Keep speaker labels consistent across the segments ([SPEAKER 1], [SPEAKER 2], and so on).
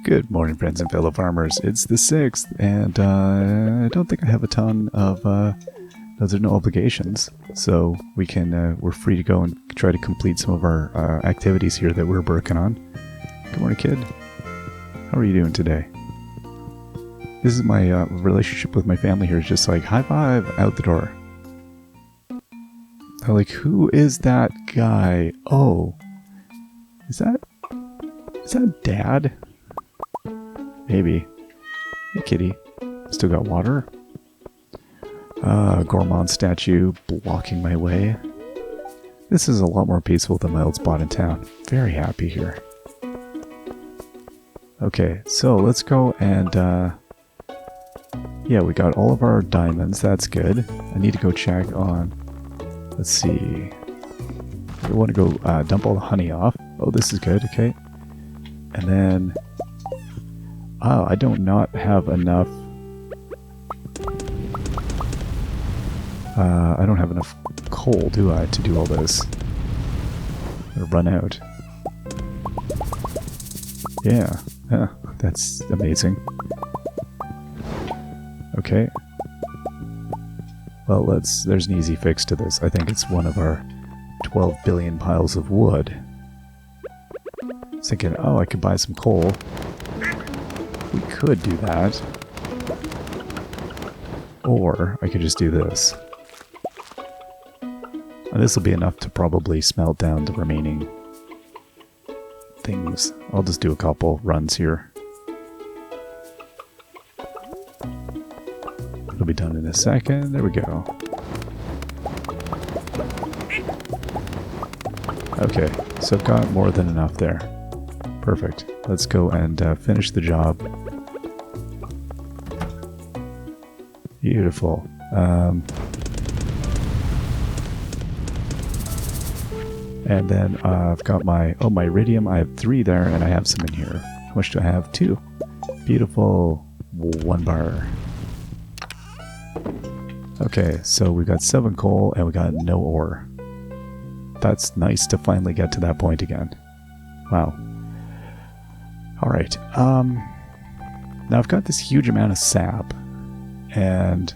[SPEAKER 1] Good morning, friends and fellow farmers. It's the 6th, and I don't think I have a ton of, there's no obligations, so we're free to go and try to complete some of our activities here that we're working on. Good morning, kid. How are you doing today? This is my relationship with my family here. It's just like, high five, out the door. They're like, who is that guy? Oh, is that Dad? Maybe. Hey, kitty. Still got water? Gourmand statue blocking my way. This is a lot more peaceful than my old spot in town. Very happy here. Okay, so let's go and, yeah, we got all of our diamonds. That's good. I need to go check on, let's see. I want to go dump all the honey off. Oh, this is good, okay. And then, oh, I don't not have enough. I don't have enough coal, do I, to do all this? I'll run out. Yeah, that's amazing. Okay. Well, there's an easy fix to this. I think it's one of our 12 billion piles of wood. I was thinking, oh, I could buy some coal. We could do that. Or I could just do this. And this will be enough to probably smelt down the remaining things. I'll just do a couple runs here. It'll be done in a second. There we go. Okay, so I've got more than enough there. Perfect. Let's go and finish the job. Beautiful. And then I've got my iridium. I have 3 there, and I have some in here. How much do I have? 2. Beautiful. 1 bar. Okay, so we've got 7 coal, and we got no ore. That's nice to finally get to that point again. Wow. Alright. Now I've got this huge amount of sap, and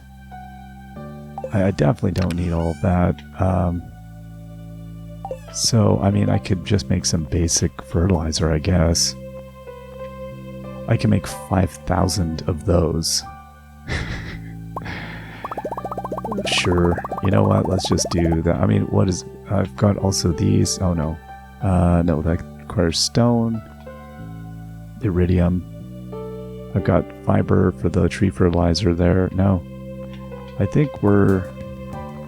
[SPEAKER 1] I definitely don't need all of that. So, I mean, I could just make some basic fertilizer, I guess. I can make 5,000 of those. Sure. You know what? Let's just do that. I mean, what is... I've got also these. Oh, no. No, that requires stone. Iridium. I've got fiber for the tree fertilizer there. No. I think we're...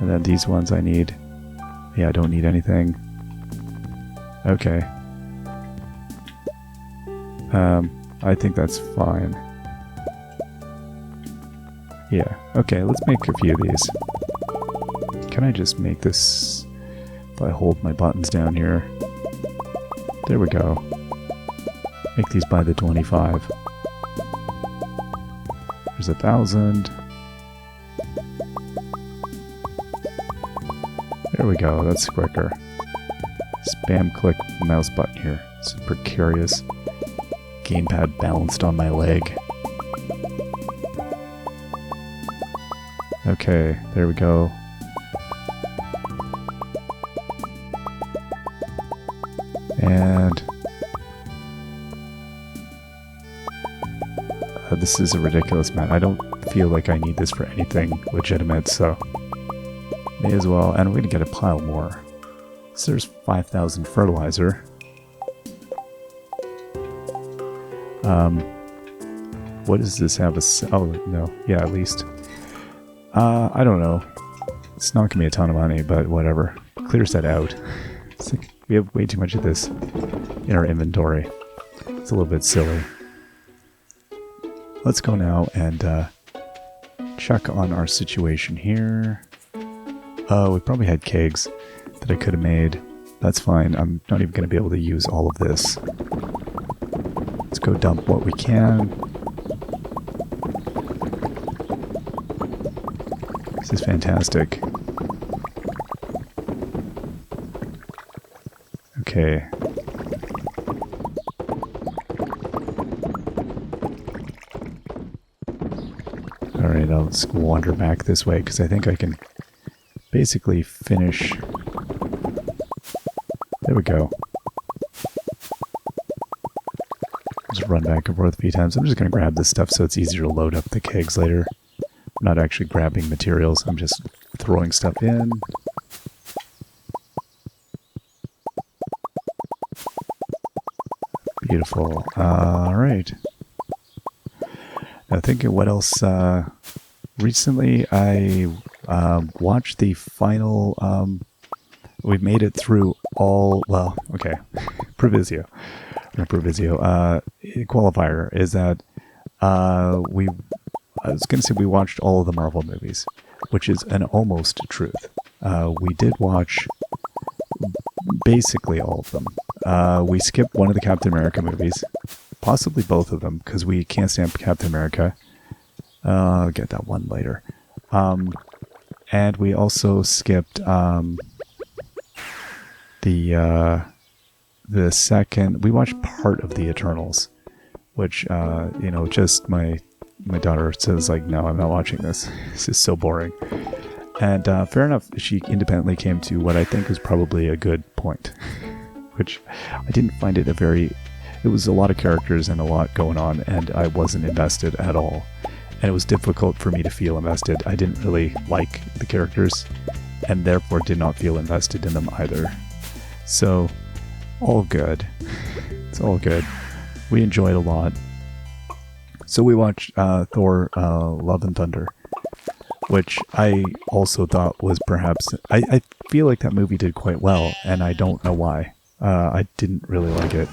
[SPEAKER 1] And then these ones I need. Yeah, I don't need anything. Okay. I think that's fine. Yeah. Okay, let's make a few of these. Can I just make this if I hold my buttons down here? There we go. Make these by the 25. There's 1,000. There we go, that's quicker. Spam click mouse button here. It's a precarious gamepad balanced on my leg. Okay, there we go. And this is a ridiculous amount. I don't feel like I need this for anything legitimate, so may as well. And we're going to get a pile more. So there's 5,000 fertilizer. What does this have? Oh, no. Yeah, at least. I don't know. It's not going to be a ton of money, but whatever. Clears that out. It's like we have way too much of this in our inventory. It's a little bit silly. Let's go now and check on our situation here. Oh, we probably had kegs that I could have made. That's fine. I'm not even going to be able to use all of this. Let's go dump what we can. This is fantastic. Okay. Alright, I'll just wander back this way because I think I can basically finish. There we go. Just run back and forth a few times. I'm just going to grab this stuff so it's easier to load up the kegs later. I'm not actually grabbing materials, I'm just throwing stuff in. Beautiful. Alright. Now thinking what else, recently I watched the final, we made it through all, well, okay, Provisio. Not Provisio, qualifier is that I was going to say we watched all of the Marvel movies, which is an almost truth. We did watch basically all of them. We skipped one of the Captain America movies, possibly both of them, because we can't stand Captain America. I'll get that one later. And we also skipped the second. We watched part of the Eternals, which you know, just my daughter says like, no, I'm not watching this. This is so boring. And fair enough, she independently came to what I think is probably a good point, which I didn't find it it was a lot of characters and a lot going on, and I wasn't invested at all. And it was difficult for me to feel invested. I didn't really like the characters, and therefore did not feel invested in them either. So, all good. It's all good. We enjoyed a lot. So we watched Thor, Love and Thunder, which I also thought was perhaps... I feel like that movie did quite well, and I don't know why. I didn't really like it.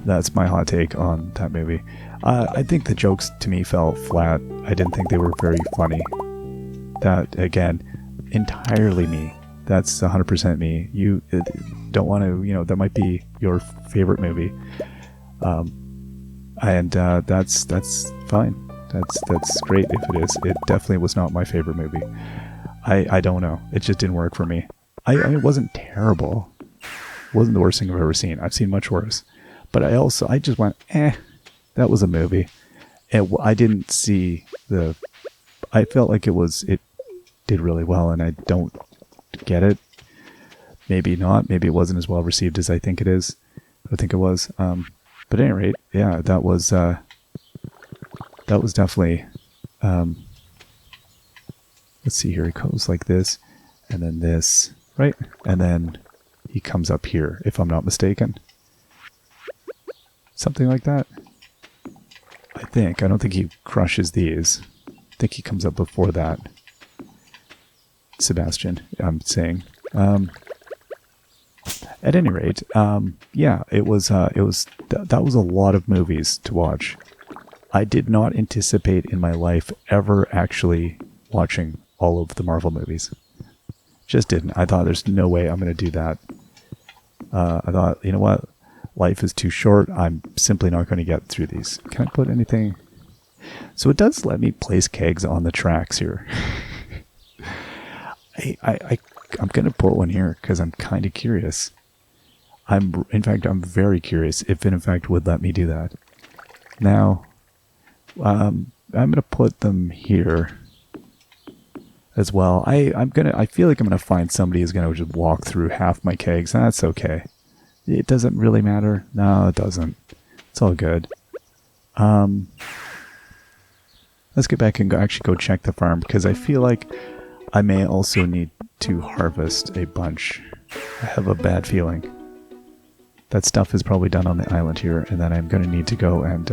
[SPEAKER 1] That's my hot take on that movie. I think the jokes to me felt flat. I didn't think they were very funny. That, again, entirely me. That's 100% me. You don't want to, you know, that might be your favorite movie. And that's fine. That's great if it is. It definitely was not my favorite movie. I don't know. It just didn't work for me. It wasn't terrible. It wasn't the worst thing I've ever seen. I've seen much worse. But I just went, that was a movie. And I didn't see I felt like it did really well, and I don't get it. Maybe not. Maybe it wasn't as well received as I think it is. I think it was. But at any rate, yeah, that was definitely, let's see here, he goes like this, and then this, right? And then he comes up here, if I'm not mistaken. Something like that. I don't think he crushes these. I think he comes up before that. Sebastian, I'm saying. At any rate, yeah, that was a lot of movies to watch. I did not anticipate in my life ever actually watching all of the Marvel movies. Just didn't. I thought there's no way I'm going to do that. I thought, you know what? Life is too short. I'm simply not going to get through these. Can I put anything? So it does let me place kegs on the tracks here. I'm going to put one here because I'm kind of curious. I'm very curious if it in fact would let me do that. Now, I'm going to put them here as well. I feel like I'm going to find somebody who's going to just walk through half my kegs. That's okay. It doesn't really matter. No, it doesn't. It's all good. Let's get back and actually go check the farm, because I feel like I may also need to harvest a bunch. I have a bad feeling. That stuff is probably done on the island here, and then I'm going to need to go and,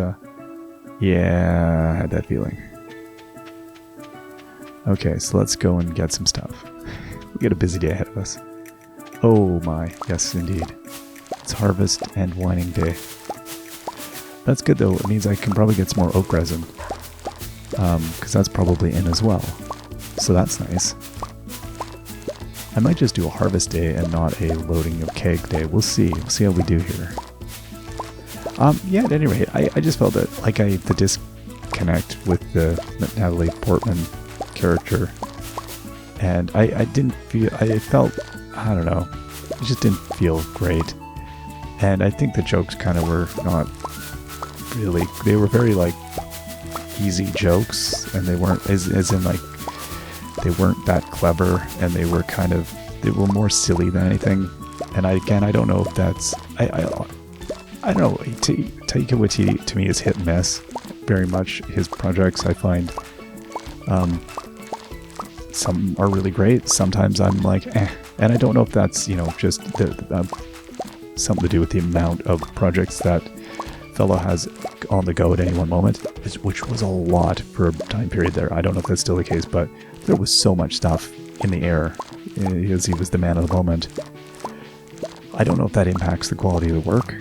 [SPEAKER 1] yeah, I had that feeling. Okay, so let's go and get some stuff. We got a busy day ahead of us. Oh my, yes indeed. It's harvest and whining day. That's good though, it means I can probably get some more oak resin. Because that's probably in as well. So that's nice. I might just do a harvest day and not a loading of keg day. We'll see. We'll see how we do here. Yeah, at any rate, I just felt that the disconnect with the Natalie Portman character. And I didn't feel, I felt, I don't know, it just didn't feel great. And I think the jokes kind of were not really, they were very easy jokes, and they weren't as in like they weren't that clever, and they were more silly than anything. And I don't know if that's I don't know. Taika Waititi to me is hit and miss very much. His projects I find some are really great. Sometimes I'm like, and I don't know if that's just something to do with the amount of projects that fellow has on the go at any one moment, which was a lot for a time period there. I don't know if that's still the case, but there was so much stuff in the air because he was the man of the moment. I don't know if that impacts the quality of the work.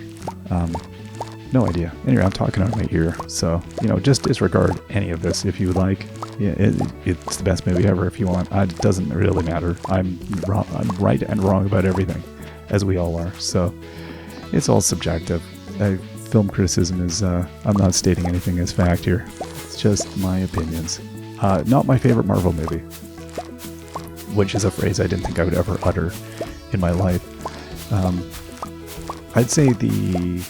[SPEAKER 1] No idea. Anyway, I'm talking out of my ear, so just disregard any of this if you like. Yeah, it's the best movie ever if you want. It doesn't really matter. I'm wrong. I'm right and wrong about everything, as we all are. So it's all subjective. Film criticism is. I'm not stating anything as fact here. It's just my opinions. Not my favorite Marvel movie, which is a phrase I didn't think I would ever utter in my life. I'd say the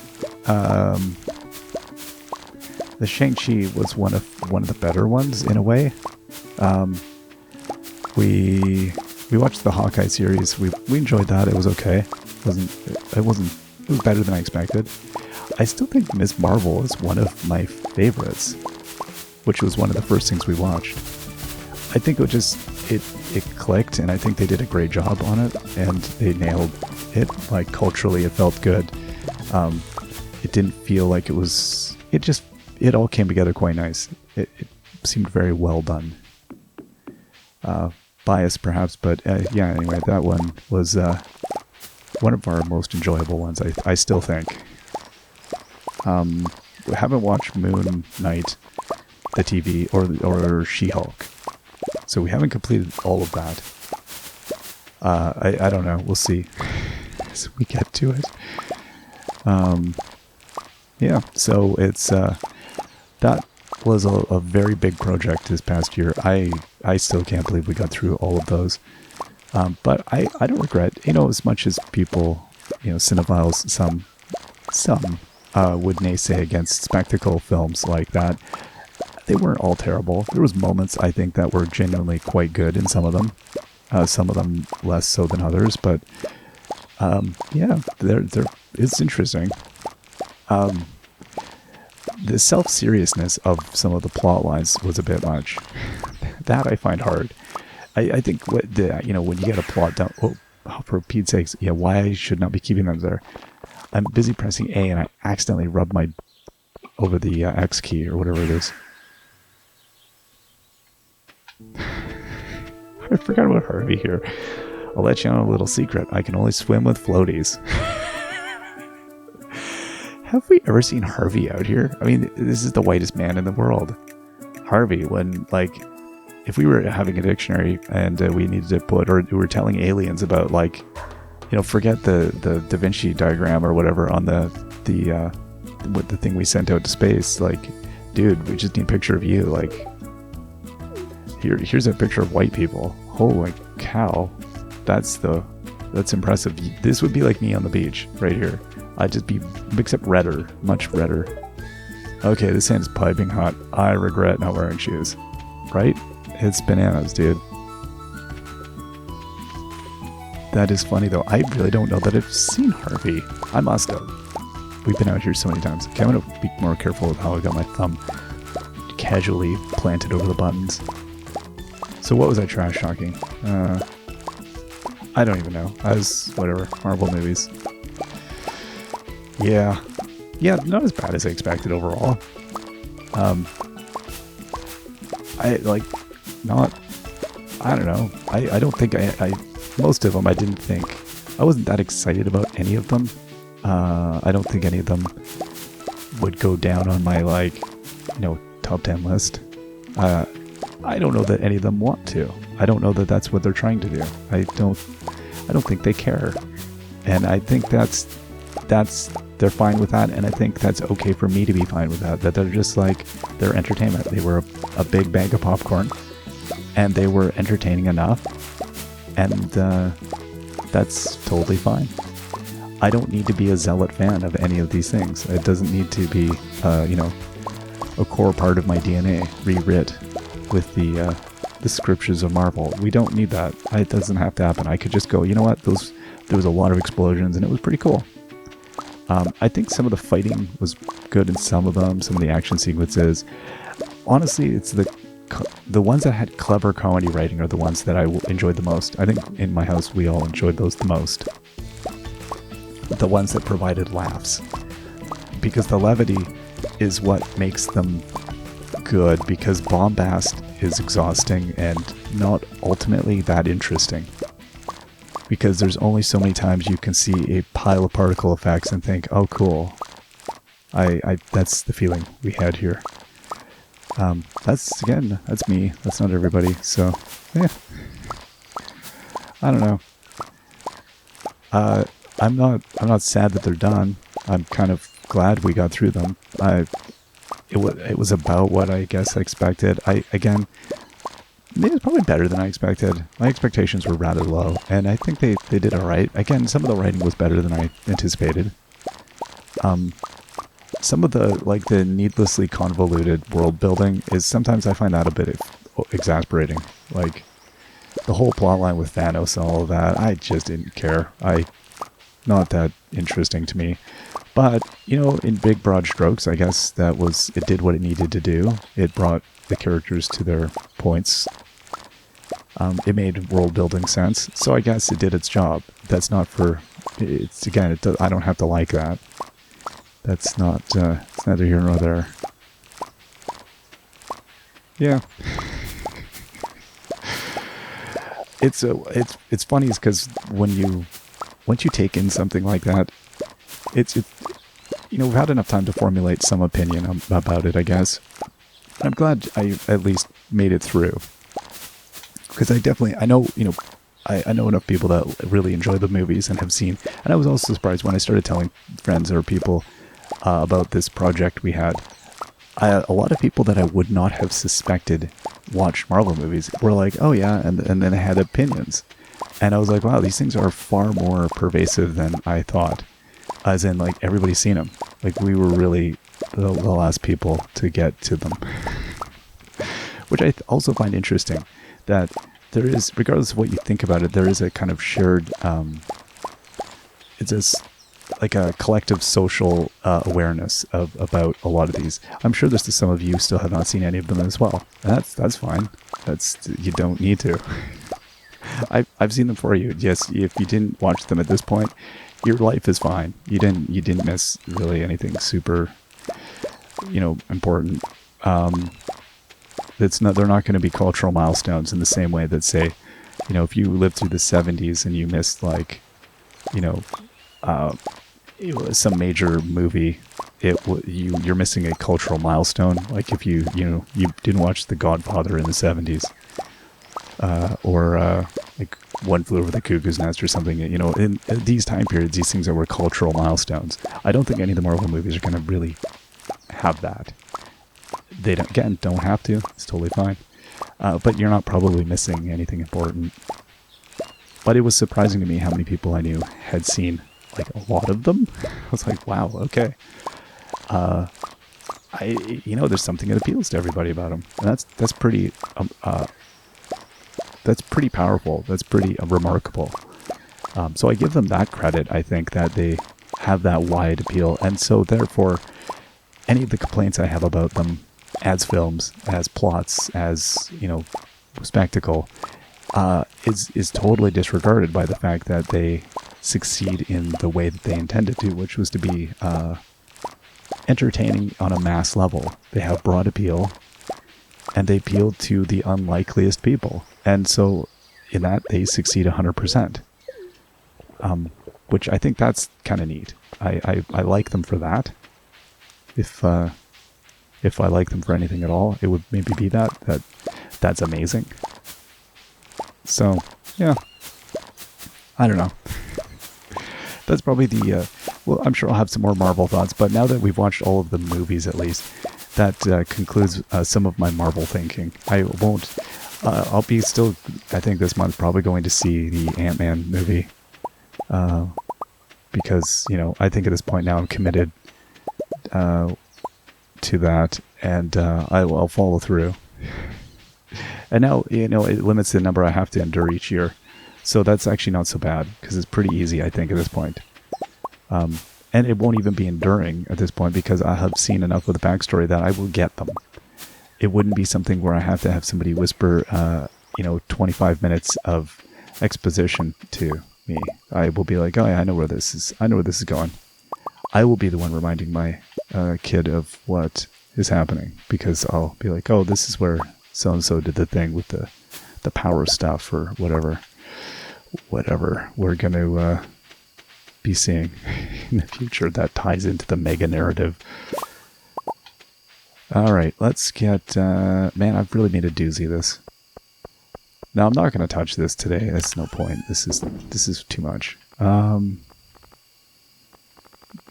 [SPEAKER 1] Shang-Chi was one of the better ones in a way. We watched the Hawkeye series. We enjoyed that. It was okay. It was better than I expected. I still think Ms. Marvel is one of my favorites, which was one of the first things we watched. I think it clicked, and I think they did a great job on it, and they nailed it. Like, culturally, it felt good. It didn't feel like it was. It all came together quite nice. It seemed very well done. Biased perhaps, but yeah. Anyway, that one was one of our most enjoyable ones. I still think. We haven't watched Moon Knight, the TV, or She-Hulk, so we haven't completed all of that. I don't know. We'll see as we get to it. Yeah. So it's that was a very big project this past year. I still can't believe we got through all of those. But I don't regret, as much as people, cinephiles, some would naysay against spectacle films like that. They weren't all terrible. There was moments, I think, that were genuinely quite good in some of them. Some of them less so than others, but yeah, it's interesting. The self-seriousness of some of the plot lines was a bit much. That I find hard. I think when you get a plot down, for Pete's sakes, why I should not be keeping them there. I'm busy pressing A and I accidentally rubbed my over the X key or whatever it is. I forgot about Harvey here. I'll let you on a little secret. I can only swim with floaties. Have we ever seen Harvey out here? I mean, this is the whitest man in the world. Harvey, when, if we were having a dictionary and we needed to put, or we were telling aliens about, forget the Da Vinci diagram or whatever on the thing we sent out to space. Dude, we just need a picture of you. Here's a picture of white people. Holy cow. That's impressive. This would be like me on the beach right here. I'd just be, except redder, much redder. Okay, this sand's piping hot. I regret not wearing shoes. Right? It's bananas, dude. That is funny, though. I really don't know that I've seen Harvey. I must have. We've been out here so many times. Okay, I'm going to be more careful with how I got my thumb casually planted over the buttons. So what was I trash talking? I don't even know. Whatever. Marvel movies. Yeah, not as bad as I expected overall. I don't know. I don't think most of them I didn't think. I wasn't that excited about any of them. I don't think any of them would go down on my top 10 list. I don't know that any of them want to. I don't know that that's what they're trying to do. I don't think they care. And I think they're fine with that, and I think that's okay for me to be fine with that. That they're just they're entertainment. They were a big bag of popcorn, and they were entertaining enough, and that's totally fine. I don't need to be a zealot fan of any of these things. It doesn't need to be, a core part of my DNA rewrit with the scriptures of Marvel. We don't need that. It doesn't have to happen. I could just go, you know what, there was a lot of explosions and it was pretty cool. I think some of the fighting was good in some of them, some of the action sequences. Honestly, it's the ones that had clever comedy writing are the ones that I enjoyed the most. I think in my house we all enjoyed those the most. The ones that provided laughs. Because the levity is what makes them good, because bombast is exhausting and not ultimately that interesting. Because there's only so many times you can see a pile of particle effects and think, oh cool. That's the feeling we had here. That's me. That's not everybody. So, yeah. I don't know. I'm not sad that they're done. I'm kind of glad we got through them. It was about what I guess I expected. Again, it was probably better than I expected. My expectations were rather low, and I think they did alright. Again, some of the writing was better than I anticipated. Some of the needlessly convoluted world building is sometimes I find that a bit exasperating. Like, the whole plotline with Thanos and all of that, I just didn't care. Not that interesting to me. But, in big broad strokes, I guess it did what it needed to do. It brought the characters to their points. It made world building sense. So I guess it did its job. That's not I don't have to like that. That's not, it's neither here nor there. Yeah. It's funny because once you take in something like that, we've had enough time to formulate some opinion about it, I guess. And I'm glad I at least made it through. Because I know enough people that really enjoy the movies and have seen. And I was also surprised when I started telling friends or people about this project we had. A lot of people that I would not have suspected watched Marvel movies were like, oh yeah, and then they had opinions. And I was like, wow, these things are far more pervasive than I thought. As in, like, everybody's seen them. Like, we were really the last people to get to them. Which I also find interesting, that there is, regardless of what you think about it, there is a kind of shared, it's like a collective social awareness about a lot of these. I'm sure there's some of you still have not seen any of them as well. And that's fine. You don't need to. I've seen them for you. Yes, if you didn't watch them at this point, your life is fine. You didn't miss really anything super, important. They're not going to be cultural milestones in the same way that, say, if you lived through the 70s and you missed some major movie, you're missing a cultural milestone. Like if you didn't watch The Godfather in the 70s, or like One Flew Over the Cuckoo's Nest or something. In these time periods, these things were cultural milestones. I don't think any of the Marvel movies are going to really have that. They don't have to. It's totally fine. But you're not probably missing anything important. But it was surprising to me how many people I knew had seen like a lot of them. I was like, wow, okay. There's something that appeals to everybody about them, and that's pretty. That's pretty powerful. That's pretty remarkable. So I give them that credit. I think that they have that wide appeal, and so therefore, any of the complaints I have about them as films, as plots, as spectacle, is totally disregarded by the fact that they succeed in the way that they intended to, which was to be entertaining on a mass level. They have broad appeal, and they appeal to the unlikeliest people. And so in that, they succeed 100%. Which I think that's kind of neat. I like them for that. If I like them for anything at all, it would maybe be that's amazing. So, yeah. I don't know. That's probably well, I'm sure I'll have some more Marvel thoughts, but now that we've watched all of the movies at least, that concludes some of my Marvel thinking. I won't, I'll be still, I think this month, probably going to see the Ant-Man movie, because, I think at this point now I'm committed to to that, and I'll follow through. And now, you know, it limits the number I have to endure each year. So that's actually not so bad, because it's pretty easy, I think, at this point. And it won't even be enduring at this point, because I have seen enough of the backstory that I will get them. It wouldn't be something where I have to have somebody whisper, 25 minutes of exposition to me. I will be like, oh yeah, I know where this is. I know where this is going. I will be the one reminding my kid of what is happening, because I'll be like, oh, this is where so-and-so did the thing with the power stuff, or whatever we're going to be seeing in the future that ties into the mega narrative. Alright, let's get... man, I've really made a doozy of this. Now, I'm not going to touch this today. That's no point. This is too much.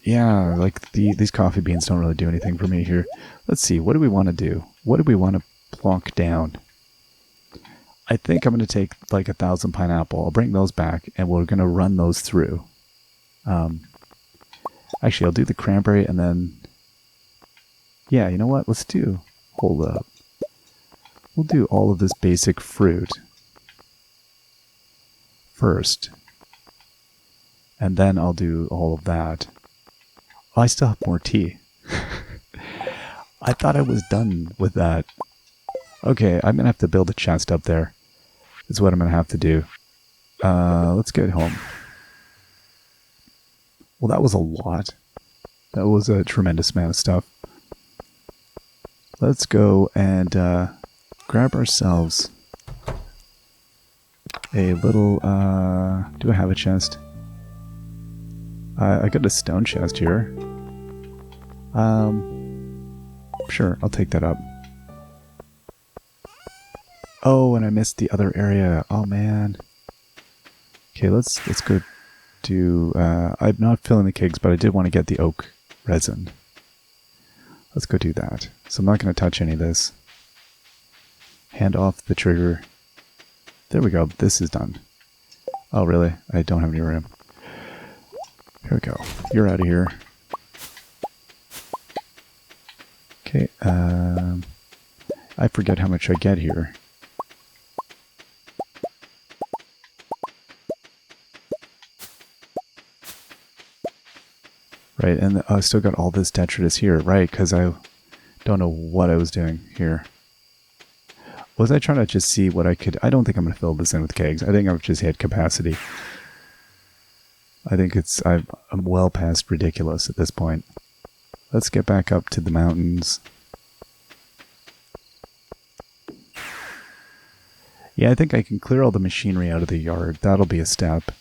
[SPEAKER 1] Yeah, like these coffee beans don't really do anything for me here. Let's see, what do we want to do? What do we want to plonk down? I think I'm going to take like 1,000 pineapple. I'll bring those back, and we're going to run those through. Actually, I'll do the cranberry, and then... Yeah, you know what? Let's do... Hold up. We'll do all of this basic fruit first. And then I'll do all of that. Oh, I still have more tea. I thought I was done with that. Okay, I'm going to have to build a chest up there. Is what I'm going to have to do. Let's get home. Well, that was a lot. That was a tremendous amount of stuff. Let's go and grab ourselves a little... do I have a chest? I got a stone chest here. Sure, I'll take that up. Oh, and I missed the other area. Oh, man. Okay, let's go do... I'm not filling the kegs, but I did want to get the oak resin. Let's go do that. So I'm not going to touch any of this. Hand off the trigger. There we go. This is done. Oh, really? I don't have any room. Here we go. You're out of here. Okay. I forget how much I get here. Right, and I still got all this detritus here, right, because I don't know what I was doing here. Was I trying to just see what I could... I don't think I'm going to fill this in with kegs. I think I've just hit capacity. I think it's... I'm well past ridiculous at this point. Let's get back up to the mountains. Yeah, I think I can clear all the machinery out of the yard. That'll be a step.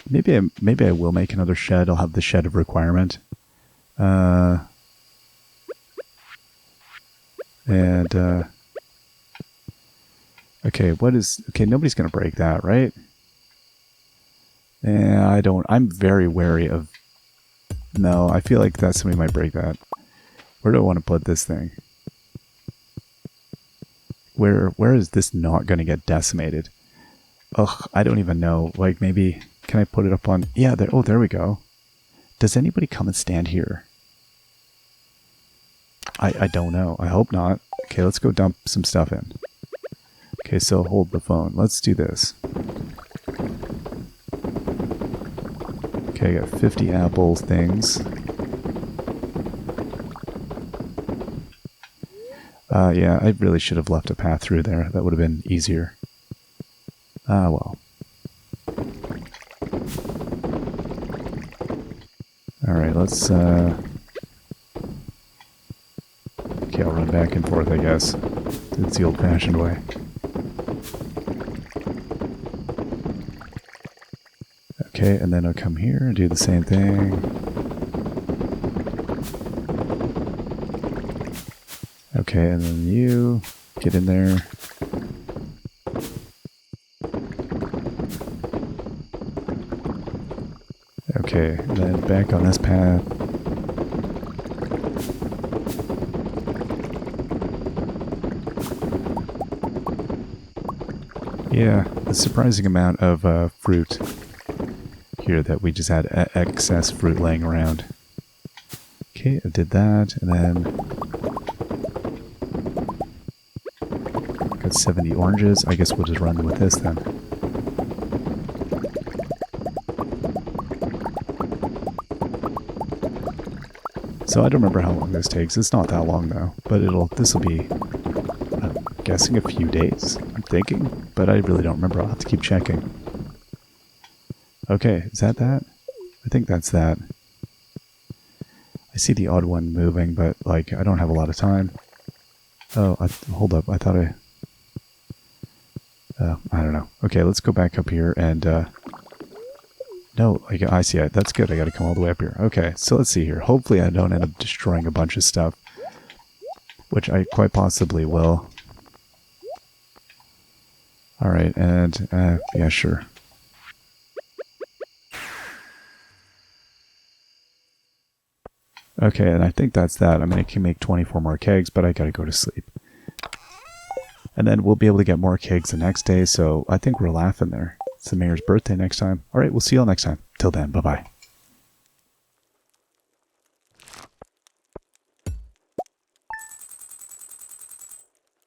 [SPEAKER 1] Maybe I will make another shed. I'll have the shed of requirement. Okay, what is... Okay, nobody's going to break that, right? Yeah, I don't... I'm very wary of... No, I feel like that somebody might break that. Where do I want to put this thing? Where is this not going to get decimated? Ugh, I don't even know. Like, maybe... Can I put it up on... Yeah, there. Oh, there we go. Does anybody come and stand here? I don't know. I hope not. Okay, let's go dump some stuff in. Okay, so hold the phone. Let's do this. Okay, I got 50 apple things. Yeah, I really should have left a path through there. That would have been easier. Well. Alright, let's, okay, I'll run back and forth, I guess. It's the old-fashioned way. Okay, and then I'll come here and do the same thing. Okay, and then you get in there. Okay, and then back on this path. Yeah, a surprising amount of fruit here that we just had excess fruit laying around. Okay, I did that, and then got 70 oranges. I guess we'll just run with this then. So I don't remember how long this takes. It's not that long though, but this will be, I'm guessing, a few days. I'm thinking, but I really don't remember. I'll have to keep checking. Okay, is that? I think that's that. I see the odd one moving, but like I don't have a lot of time. Oh, hold up. I thought I don't know. Okay, let's go back up here and no, like I see it. That's good. I got to come all the way up here. Okay, so let's see here. Hopefully I don't end up destroying a bunch of stuff, which I quite possibly will. All right, and yeah, sure. Okay, and I think that's that. I mean, I can make 24 more kegs, but I gotta go to sleep. And then we'll be able to get more kegs the next day, so I think we're laughing there. It's the mayor's birthday next time. Alright, we'll see you all next time. Till then, bye-bye.